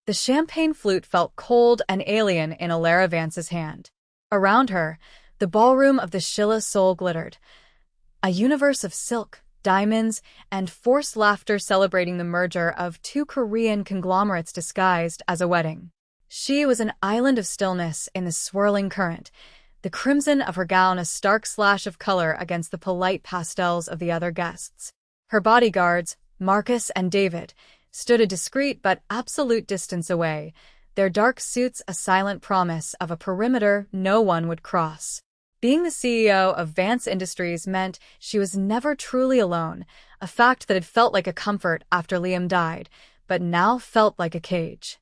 The champagne flute felt cold and alien in Alara Vance's hand. Around her, the ballroom of the Shilla Soul glittered, a universe of silk, diamonds, and forced laughter celebrating the merger of two Korean conglomerates disguised as a wedding. She was an island of stillness in the swirling current, the crimson of her gown a stark slash of color against the polite pastels of the other guests. Her bodyguards, Marcus and David, stood a discreet but absolute distance away, their dark suits a silent promise of a perimeter no one would cross. Being the CEO of Vance Industries meant she was never truly alone, a fact that had felt like a comfort after Liam died, but now felt like a cage.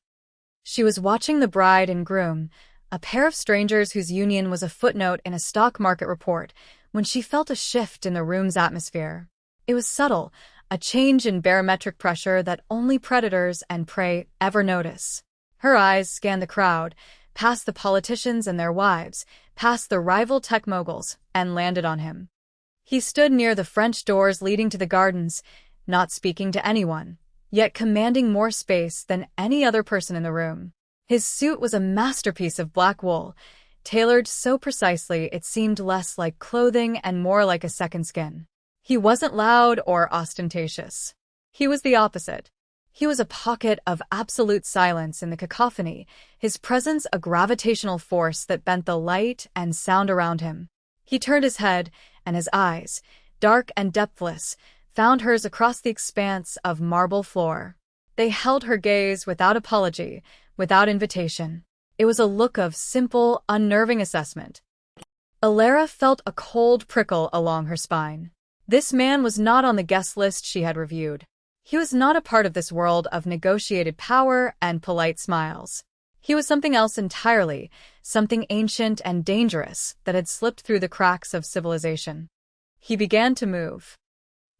She was watching the bride and groom, a pair of strangers whose union was a footnote in a stock market report, when she felt a shift in the room's atmosphere. It was subtle, a change in barometric pressure that only predators and prey ever notice. Her eyes scanned the crowd, past the politicians and their wives, past the rival tech moguls, and landed on him. He stood near the French doors leading to the gardens, not speaking to anyone, yet commanding more space than any other person in the room. His suit was a masterpiece of black wool, tailored so precisely it seemed less like clothing and more like a second skin. He wasn't loud or ostentatious. He was the opposite. He was a pocket of absolute silence in the cacophony, his presence a gravitational force that bent the light and sound around him. He turned his head, and his eyes, dark and depthless, found hers across the expanse of marble floor. They held her gaze without apology, without invitation. It was a look of simple, unnerving assessment. Alara felt a cold prickle along her spine. This man was not on the guest list she had reviewed. He was not a part of this world of negotiated power and polite smiles. He was something else entirely, something ancient and dangerous that had slipped through the cracks of civilization. He began to move.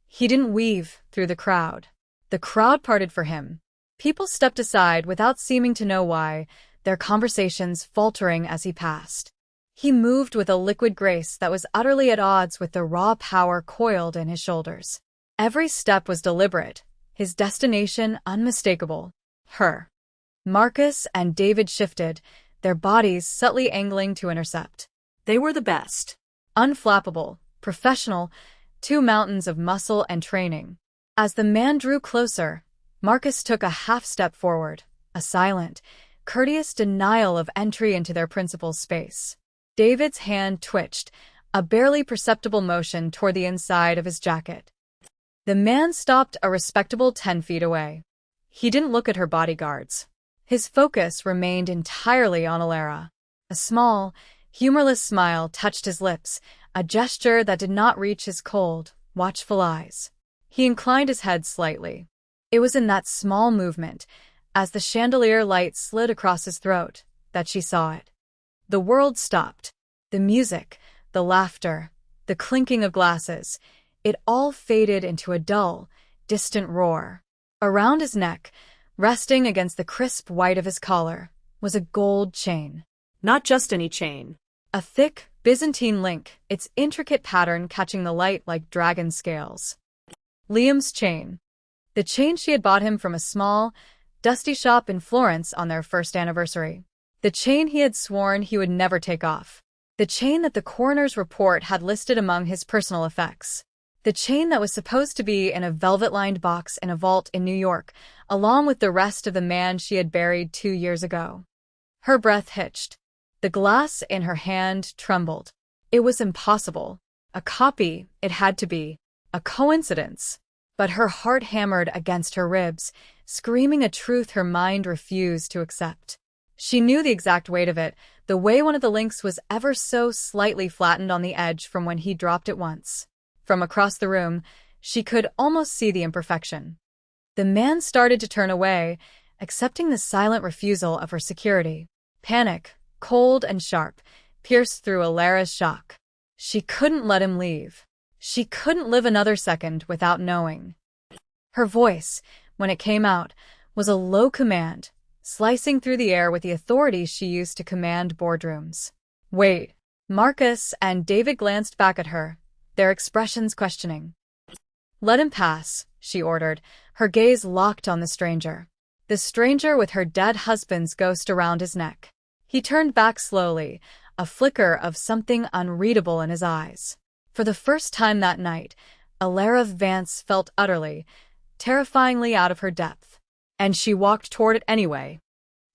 He didn't weave through the crowd. The crowd parted for him. People stepped aside without seeming to know why, their conversations faltering as he passed. He moved with a liquid grace that was utterly at odds with the raw power coiled in his shoulders. Every step was deliberate, his destination unmistakable. Her. Marcus and David shifted, their bodies subtly angling to intercept. They were the best. Unflappable, professional, two mountains of muscle and training. As the man drew closer, Marcus took a half step forward, a silent, courteous denial of entry into their principal's space. David's hand twitched, a barely perceptible motion toward the inside of his jacket. The man stopped a respectable 10 feet away. He didn't look at her bodyguards. His focus remained entirely on Alara. A small, humorless smile touched his lips, a gesture that did not reach his cold, watchful eyes. He inclined his head slightly. It was in that small movement, as the chandelier light slid across his throat, that she saw it. The world stopped. The music, the laughter, the clinking of glasses, it all faded into a dull, distant roar. Around his neck, resting against the crisp white of his collar, was a gold chain. Not just any chain. A thick, Byzantine link, its intricate pattern catching the light like dragon scales. Liam's chain. The chain she had bought him from a small, dusty shop in Florence on their first anniversary. The chain he had sworn he would never take off. The chain that the coroner's report had listed among his personal effects. The chain that was supposed to be in a velvet-lined box in a vault in New York, along with the rest of the man she had buried 2 years ago. Her breath hitched. The glass in her hand trembled. It was impossible. A copy, it had to be. A coincidence. But her heart hammered against her ribs, screaming a truth her mind refused to accept. She knew the exact weight of it, the way one of the links was ever so slightly flattened on the edge from when he dropped it once. From across the room, she could almost see the imperfection. The man started to turn away, accepting the silent refusal of her security. Panic, cold and sharp, pierced through Alara's shock. She couldn't let him leave. She couldn't live another second without knowing. Her voice, when it came out, was a low command, slicing through the air with the authority she used to command boardrooms. Wait. Marcus and David glanced back at her, their expressions questioning. Let him pass, she ordered, her gaze locked on the stranger. The the stranger with her dead husband's ghost around his neck. He turned back slowly, a flicker of something unreadable in his eyes. For the first time that night, Alara Vance felt utterly, terrifyingly out of her depth. And she walked toward it anyway.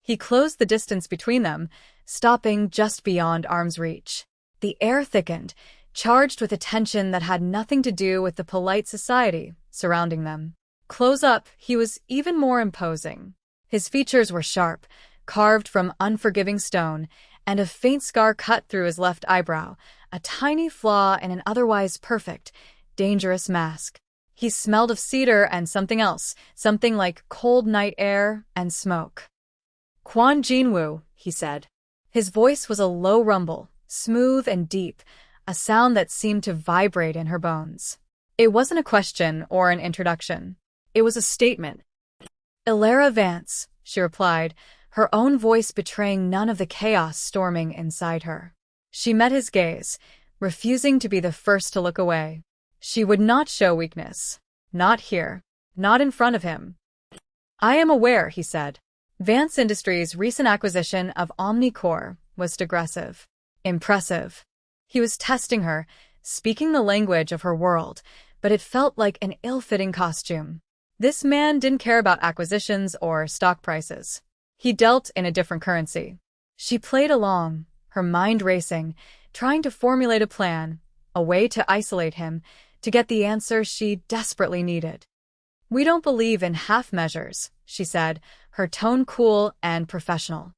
He closed the distance between them, stopping just beyond arm's reach. The air thickened, charged with a tension that had nothing to do with the polite society surrounding them. Close up, he was even more imposing. His features were sharp, carved from unforgiving stone, and a faint scar cut through his left eyebrow, a tiny flaw in an otherwise perfect, dangerous mask. He smelled of cedar and something else, something like cold night air and smoke. "Kwon Jinwoo," he said. His voice was a low rumble, smooth and deep, a sound that seemed to vibrate in her bones. It wasn't a question or an introduction. It was a statement. "Alara Vance," she replied, her own voice betraying none of the chaos storming inside her. She met his gaze, refusing to be the first to look away. She would not show weakness. Not here. Not in front of him. "I am aware," he said. Vance Industries' recent acquisition of Omnicore was digressive. Impressive. He was testing her, speaking the language of her world, but it felt like an ill-fitting costume. This man didn't care about acquisitions or stock prices. He dealt in a different currency. She played along, her mind racing, trying to formulate a plan, a way to isolate him, to get the answer she desperately needed. "We don't believe in half measures," she said, her tone cool and professional.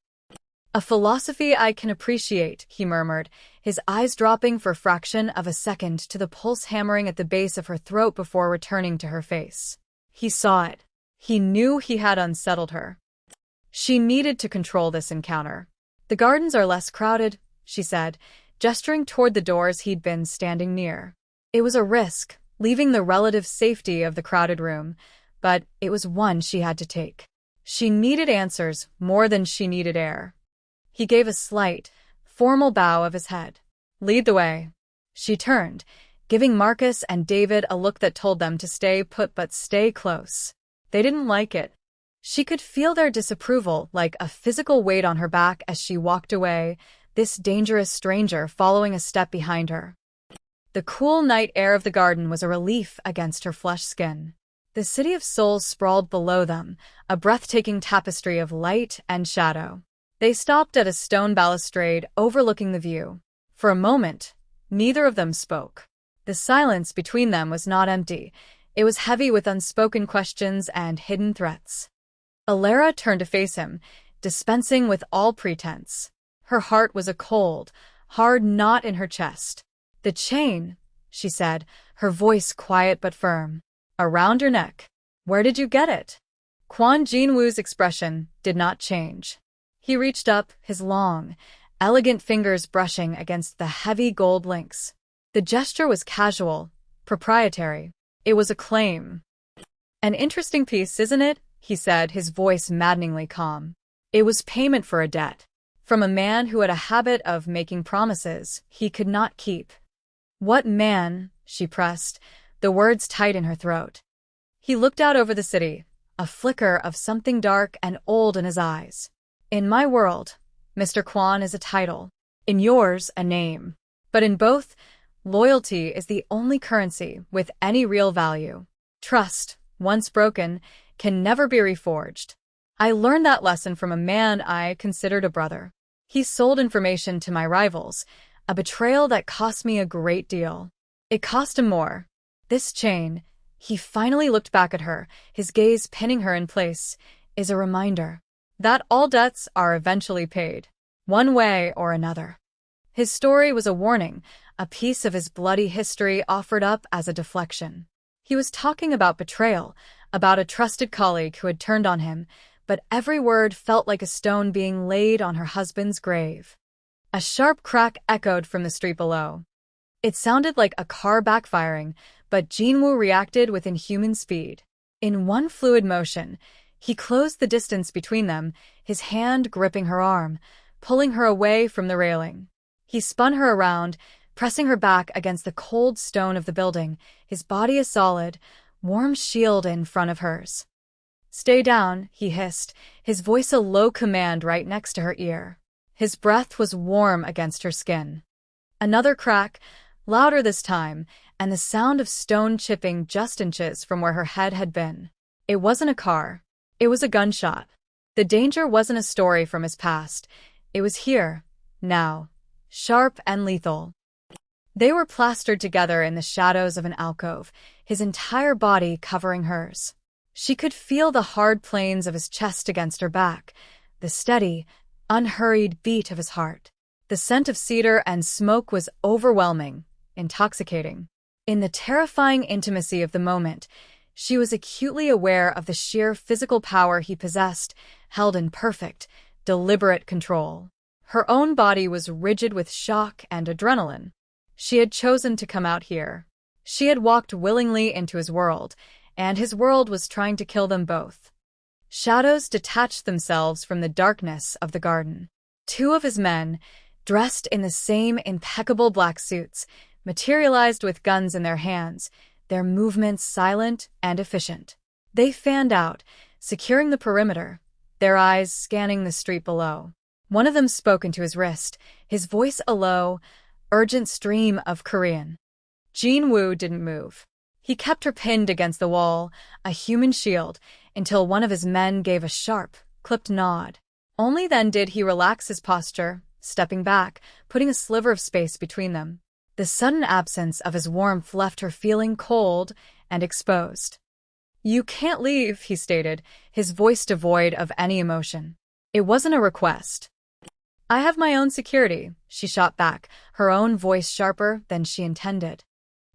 "A philosophy I can appreciate," he murmured, his eyes dropping for a fraction of a second to the pulse hammering at the base of her throat before returning to her face. He saw it. He knew he had unsettled her. She needed to control this encounter. "The gardens are less crowded," she said, gesturing toward the doors he'd been standing near. It was a risk, leaving the relative safety of the crowded room, but it was one she had to take. She needed answers more than she needed air. He gave a slight, formal bow of his head. "Lead the way." She turned, giving Marcus and David a look that told them to stay put but stay close. They didn't like it. She could feel their disapproval like a physical weight on her back as she walked away, this dangerous stranger following a step behind her. The cool night air of the garden was a relief against her flushed skin. The city of souls sprawled below them, a breathtaking tapestry of light and shadow. They stopped at a stone balustrade overlooking the view. For a moment, neither of them spoke. The silence between them was not empty. It was heavy with unspoken questions and hidden threats. Alara turned to face him, dispensing with all pretense. Her heart was a cold, hard knot in her chest. "The chain," she said, her voice quiet but firm. "Around your neck. Where did you get it?" Kwon Jinwoo's expression did not change. He reached up, his long, elegant fingers brushing against the heavy gold links. The gesture was casual, proprietary. It was a claim. "An interesting piece, isn't it?" he said, his voice maddeningly calm. It was payment for a debt. From a man who had a habit of making promises he could not keep. "What man?" she pressed, the words tight in her throat. He looked out over the city, a flicker of something dark and old in his eyes. "In my world, Mr. Kwon is a title. In yours, a name. But in both, loyalty is the only currency with any real value. Trust, once broken, can never be reforged. I learned that lesson from a man I considered a brother. He sold information to my rivals, a betrayal that cost me a great deal. It cost him more. This chain," he finally looked back at her, his gaze pinning her in place, "is a reminder that all debts are eventually paid, one way or another." His story was a warning, a piece of his bloody history offered up as a deflection. He was talking about betrayal, about a trusted colleague who had turned on him, but every word felt like a stone being laid on her husband's grave. A sharp crack echoed from the street below. It sounded like a car backfiring, but Jinwoo reacted with inhuman speed. In one fluid motion, he closed the distance between them, his hand gripping her arm, pulling her away from the railing. He spun her around, pressing her back against the cold stone of the building, his body a solid, warm shield in front of hers. Stay down, he hissed, his voice a low command right next to her ear. His breath was warm against her skin. Another crack, louder this time, and the sound of stone chipping just inches from where her head had been. It wasn't a car. It was a gunshot. The danger wasn't a story from his past. It was here, now, sharp and lethal. They were plastered together in the shadows of an alcove, his entire body covering hers. She could feel the hard planes of his chest against her back, the steady, unhurried beat of his heart. The scent of cedar and smoke was overwhelming, intoxicating. In the terrifying intimacy of the moment, she was acutely aware of the sheer physical power he possessed, held in perfect, deliberate control. Her own body was rigid with shock and adrenaline. She had chosen to come out here. She had walked willingly into his world, and his world was trying to kill them both. Shadows detached themselves from the darkness of the garden. Two of his men, dressed in the same impeccable black suits, materialized with guns in their hands, their movements silent and efficient. They fanned out, securing the perimeter, their eyes scanning the street below. One of them spoke into his wrist, his voice a low, urgent stream of Korean. Jin-woo didn't move. He kept her pinned against the wall, a human shield, until one of his men gave a sharp, clipped nod. Only then did he relax his posture, stepping back, putting a sliver of space between them. The sudden absence of his warmth left her feeling cold and exposed. "You can't leave," he stated, his voice devoid of any emotion. It wasn't a request. "I have my own security," she shot back, her own voice sharper than she intended.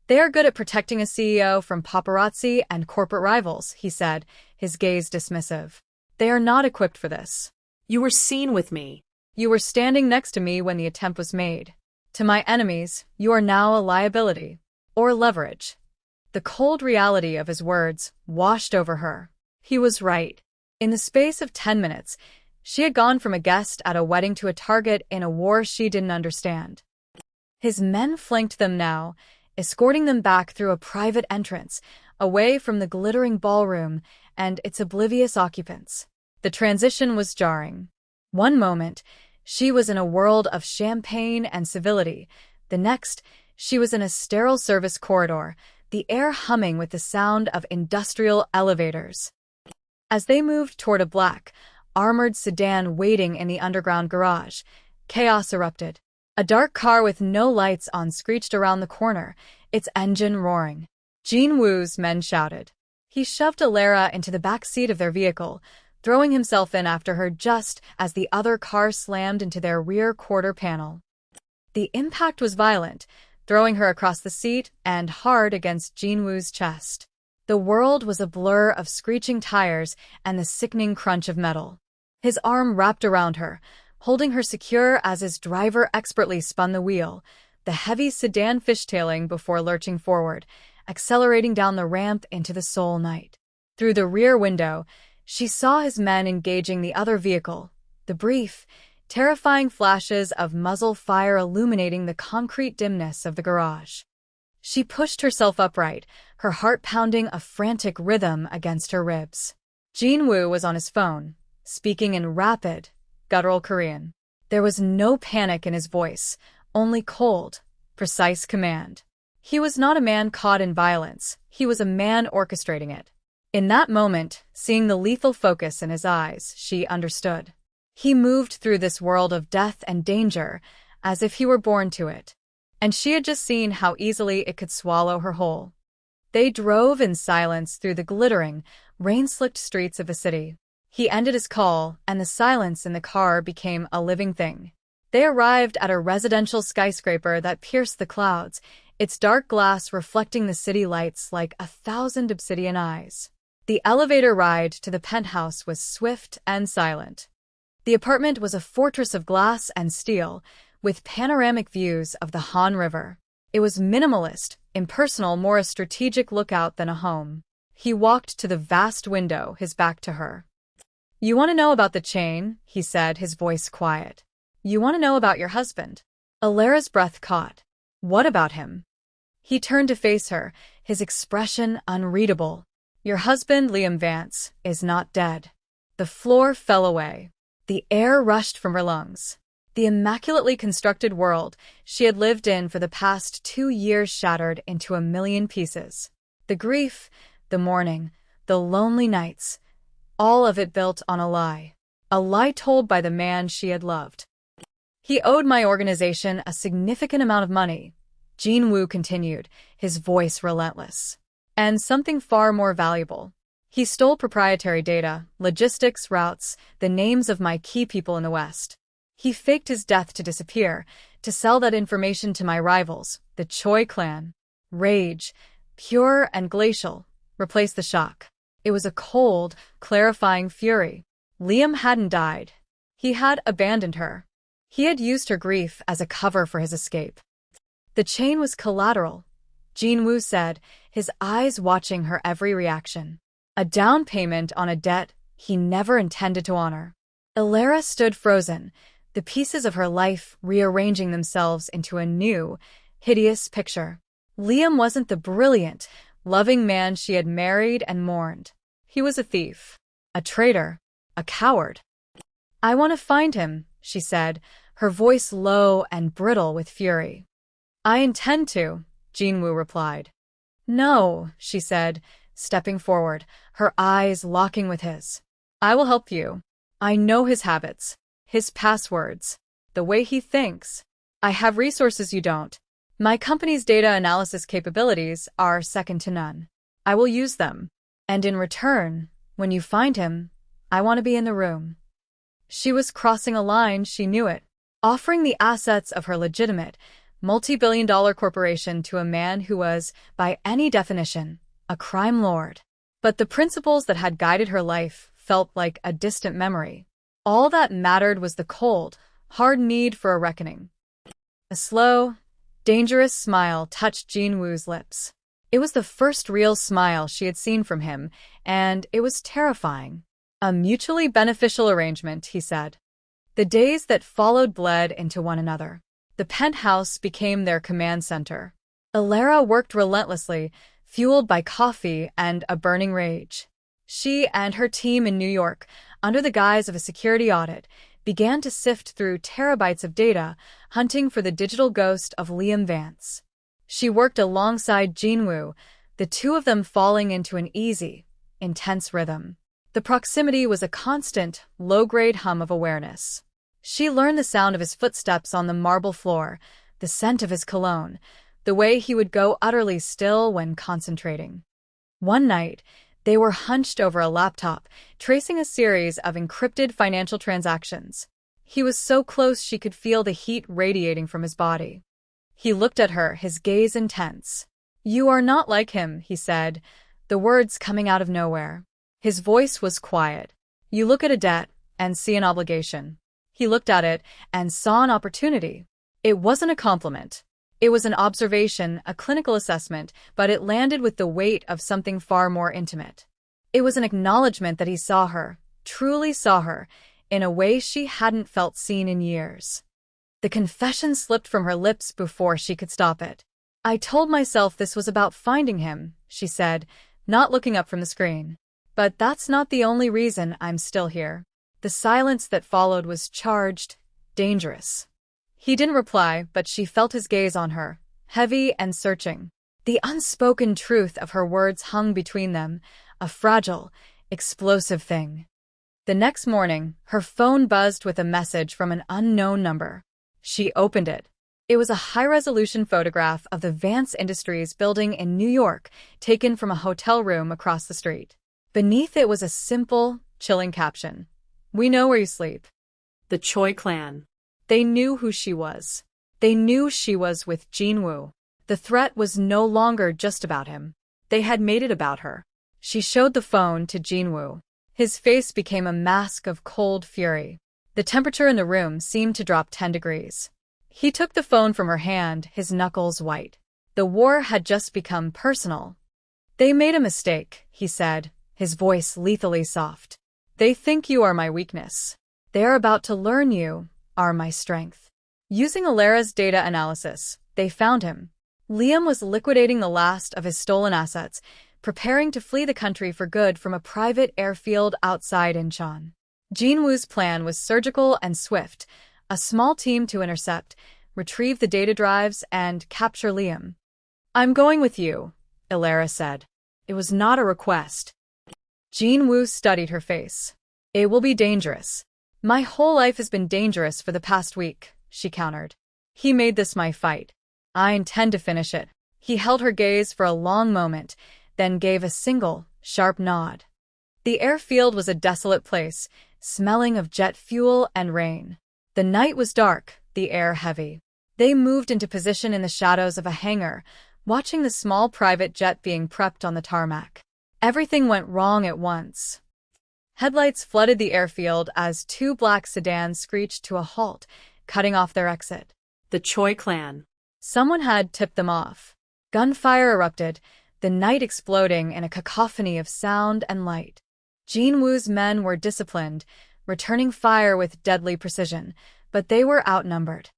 "They are good at protecting a CEO from paparazzi and corporate rivals," he said, his gaze dismissive. "They are not equipped for this. You were seen with me. You were standing next to me when the attempt was made. To my enemies, you are now a liability. Or leverage." The cold reality of his words washed over her. He was right. In the space of 10 minutes, she had gone from a guest at a wedding to a target in a war she didn't understand. His men flanked them now, escorting them back through a private entrance, away from the glittering ballroom and its oblivious occupants. The transition was jarring. One moment, she was in a world of champagne and civility. The next, she was in a sterile service corridor, the air humming with the sound of industrial elevators. As they moved toward a black, armored sedan waiting in the underground garage, chaos erupted. A dark car with no lights on screeched around the corner, its engine roaring. Jin-woo's men shouted. He shoved Alara into the back seat of their vehicle, throwing himself in after her just as the other car slammed into their rear quarter panel. The impact was violent, throwing her across the seat and hard against Jin-woo's chest. The world was a blur of screeching tires and the sickening crunch of metal. His arm wrapped around her, holding her secure as his driver expertly spun the wheel, the heavy sedan fishtailing before lurching forward, accelerating down the ramp into the Seoul night. Through the rear window, she saw his men engaging the other vehicle, the brief, terrifying flashes of muzzle fire illuminating the concrete dimness of the garage. She pushed herself upright, her heart pounding a frantic rhythm against her ribs. Jin-woo was on his phone, speaking in rapid, guttural Korean. There was no panic in his voice, only cold, precise command. He was not a man caught in violence, he was a man orchestrating it. In that moment, seeing the lethal focus in his eyes, she understood. He moved through this world of death and danger as if he were born to it. And she had just seen how easily it could swallow her whole. They drove in silence through the glittering, rain-slicked streets of the city. He ended his call, and the silence in the car became a living thing. They arrived at a residential skyscraper that pierced the clouds, its dark glass reflecting the city lights like 1,000 obsidian eyes. The elevator ride to the penthouse was swift and silent. The apartment was a fortress of glass and steel, with panoramic views of the Han River. It was minimalist, impersonal, more a strategic lookout than a home. He walked to the vast window, his back to her. "You want to know about the chain?" he said, his voice quiet. "You want to know about your husband?" Alara's breath caught. "What about him?" He turned to face her, his expression unreadable. Your husband, Liam Vance, is not dead. The floor fell away. The air rushed from her lungs. The immaculately constructed world she had lived in for the past 2 years shattered into a million pieces. The grief, the mourning, the lonely nights, all of it built on a lie. A lie told by the man she had loved. He owed my organization a significant amount of money, Jin-woo continued, his voice relentless. And something far more valuable. He stole proprietary data, logistics routes, the names of my key people in the West. He faked his death to disappear, to sell that information to my rivals, the Choi clan. Rage, pure and glacial, replaced the shock. It was a cold, clarifying fury. Liam hadn't died. He had abandoned her. He had used her grief as a cover for his escape. The chain was collateral, Jin-woo said, his eyes watching her every reaction. A down payment on a debt he never intended to honor. Allure stood frozen, the pieces of her life rearranging themselves into a new, hideous picture. Liam wasn't the brilliant, loving man she had married and mourned. He was a thief, a traitor, a coward. I want to find him, she said, her voice low and brittle with fury. I intend to, Jin-woo replied. No, she said, stepping forward, her eyes locking with his. I will help you. I know his habits, his passwords, the way he thinks. I have resources you don't. My company's data analysis capabilities are second to none. I will use them. And in return, when you find him, I want to be in the room. She was crossing a line, she knew it, offering the assets of her legitimate, multi-billion-dollar corporation to a man who was, by any definition, a crime lord. But the principles that had guided her life felt like a distant memory. All that mattered was the cold, hard need for a reckoning. A slow, dangerous smile touched Jin-woo's lips. It was the first real smile she had seen from him, and it was terrifying. A mutually beneficial arrangement, he said. The days that followed bled into one another. The penthouse became their command center. Allure worked relentlessly, fueled by coffee and a burning rage. She and her team in New York, under the guise of a security audit, began to sift through terabytes of data, hunting for the digital ghost of Liam Vance. She worked alongside Jin-woo, the two of them falling into an easy, intense rhythm. The proximity was a constant, low-grade hum of awareness. She learned the sound of his footsteps on the marble floor, the scent of his cologne, the way he would go utterly still when concentrating. One night, they were hunched over a laptop, tracing a series of encrypted financial transactions. He was so close she could feel the heat radiating from his body. He looked at her, his gaze intense. You are not like him, he said, the words coming out of nowhere. His voice was quiet. You look at a debt and see an obligation. He looked at it and saw an opportunity. It wasn't a compliment. It was an observation, a clinical assessment, but it landed with the weight of something far more intimate. It was an acknowledgement that he saw her, truly saw her, in a way she hadn't felt seen in years. The confession slipped from her lips before she could stop it. I told myself this was about finding him, she said, not looking up from the screen. But that's not the only reason I'm still here. The silence that followed was charged, dangerous. He didn't reply, but she felt his gaze on her, heavy and searching. The unspoken truth of her words hung between them, a fragile, explosive thing. The next morning, her phone buzzed with a message from an unknown number. She opened it. It was a high-resolution photograph of the Vance Industries building in New York, taken from a hotel room across the street. Beneath it was a simple, chilling caption. We know where you sleep. The Choi clan. They knew who she was. They knew she was with Jin-woo. The threat was no longer just about him. They had made it about her. She showed the phone to Jin-woo. His face became a mask of cold fury. The temperature in the room seemed to drop 10 degrees. He took the phone from her hand, his knuckles white. The war had just become personal. They made a mistake, he said, his voice lethally soft. They think you are my weakness. They are about to learn you are my strength. Using Allure's data analysis, they found him. Liam was liquidating the last of his stolen assets, preparing to flee the country for good from a private airfield outside Incheon. Jinwoo's plan was surgical and swift: a small team to intercept, retrieve the data drives, and capture Liam. "I'm going with you," Allure said. It was not a request. Jinwoo studied her face. "It will be dangerous." "My whole life has been dangerous for the past week," she countered. "He made this my fight. I intend to finish it." He held her gaze for a long moment, then gave a single, sharp nod. The airfield was a desolate place, smelling of jet fuel and rain. The night was dark, the air heavy. They moved into position in the shadows of a hangar, watching the small private jet being prepped on the tarmac. Everything went wrong at once. Headlights flooded the airfield as two black sedans screeched to a halt, cutting off their exit. The Choi clan. Someone had tipped them off. Gunfire erupted, the night exploding in a cacophony of sound and light. Jinwoo's men were disciplined, returning fire with deadly precision, but they were outnumbered.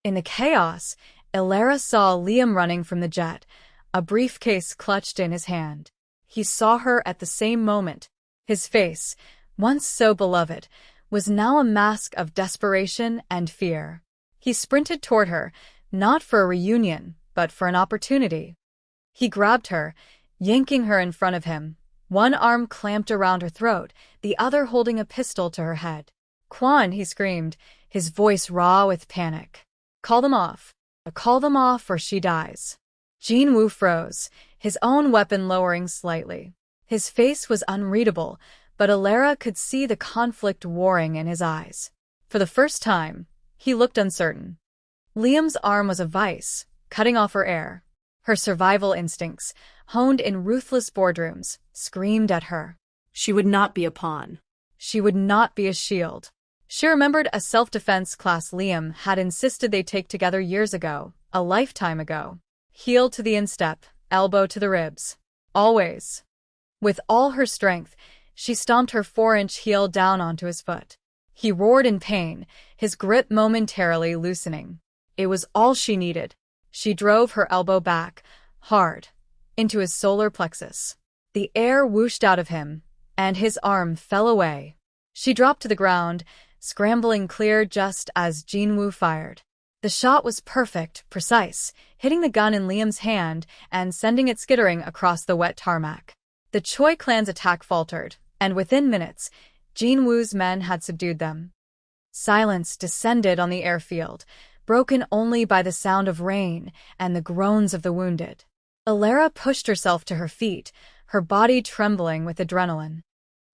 In the chaos, Allure saw Liam running from the jet, a briefcase clutched in his hand. He saw her at the same moment. His face, once so beloved, was now a mask of desperation and fear. He sprinted toward her, not for a reunion, but for an opportunity. He grabbed her, yanking her in front of him, one arm clamped around her throat, the other holding a pistol to her head. "Kwan," he screamed, his voice raw with panic. "Call them off. Call them off or she dies." Jinwoo froze, his own weapon lowering slightly. His face was unreadable, but Allure could see the conflict warring in his eyes. For the first time, he looked uncertain. Liam's arm was a vice, cutting off her air. Her survival instincts, honed in ruthless boardrooms, screamed at her. She would not be a pawn. She would not be a shield. She remembered a self-defense class Liam had insisted they take together years ago, a lifetime ago. Heel to the instep, elbow to the ribs. Always. With all her strength, she stomped her 4-inch heel down onto his foot. He roared in pain, his grip momentarily loosening. It was all she needed. She drove her elbow back, hard, into his solar plexus. The air whooshed out of him, and his arm fell away. She dropped to the ground, scrambling clear just as Jinwoo fired. The shot was perfect, precise, hitting the gun in Liam's hand and sending it skittering across the wet tarmac. The Choi clan's attack faltered, and within minutes, Jinwoo's men had subdued them. Silence descended on the airfield, broken only by the sound of rain and the groans of the wounded. Allure pushed herself to her feet, her body trembling with adrenaline.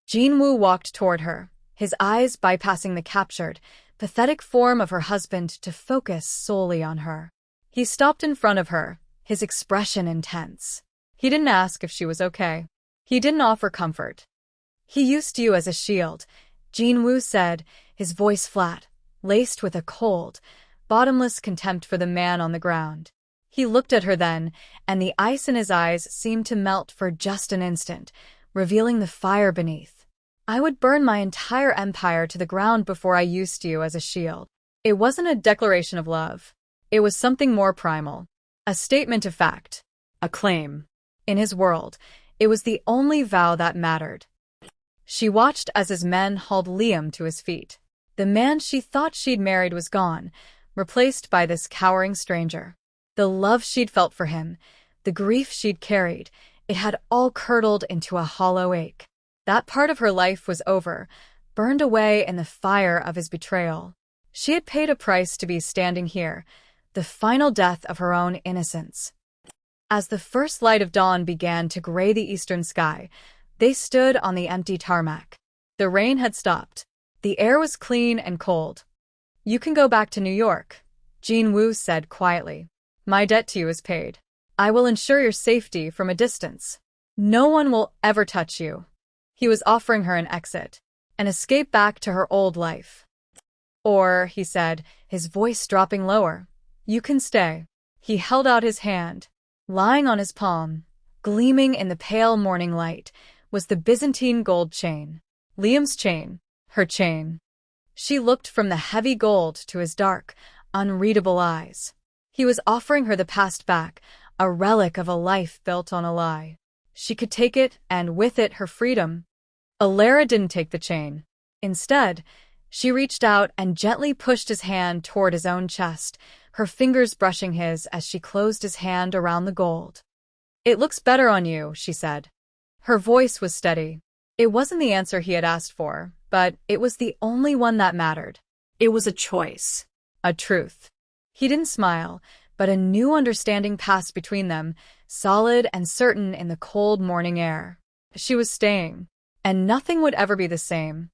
Jinwoo walked toward her, his eyes bypassing the captured, pathetic form of her husband to focus solely on her. He stopped in front of her, his expression intense. He didn't ask if she was okay. He didn't offer comfort. "He used you as a shield," Jinwoo said, his voice flat, laced with a cold, bottomless contempt for the man on the ground. He looked at her then, and the ice in his eyes seemed to melt for just an instant, revealing the fire beneath. "I would burn my entire empire to the ground before I used you as a shield." It wasn't a declaration of love. It was something more primal. A statement of fact. A claim. In his world, it was the only vow that mattered. She watched as his men hauled Liam to his feet. The man she thought she'd married was gone, replaced by this cowering stranger. The love she'd felt for him, the grief she'd carried, it had all curdled into a hollow ache. That part of her life was over, burned away in the fire of his betrayal. She had paid a price to be standing here, the final death of her own innocence. As the first light of dawn began to gray the eastern sky, they stood on the empty tarmac. The rain had stopped. The air was clean and cold. "You can go back to New York," Jinwoo said quietly. "My debt to you is paid. I will ensure your safety from a distance. No one will ever touch you." He was offering her an exit, an escape back to her old life. "Or," he said, his voice dropping lower, "you can stay." He held out his hand. Lying on his palm, gleaming in the pale morning light, was the Byzantine gold chain. Liam's chain, her chain. She looked from the heavy gold to his dark, unreadable eyes. He was offering her the past back, a relic of a life built on a lie. She could take it, and with it, her freedom. Allure didn't take the chain. Instead, she reached out and gently pushed his hand toward his own chest, her fingers brushing his as she closed his hand around the gold. "It looks better on you," she said. Her voice was steady. It wasn't the answer he had asked for, but it was the only one that mattered. It was a choice. A truth. He didn't smile, but a new understanding passed between them, solid and certain in the cold morning air. She was staying, and nothing would ever be the same.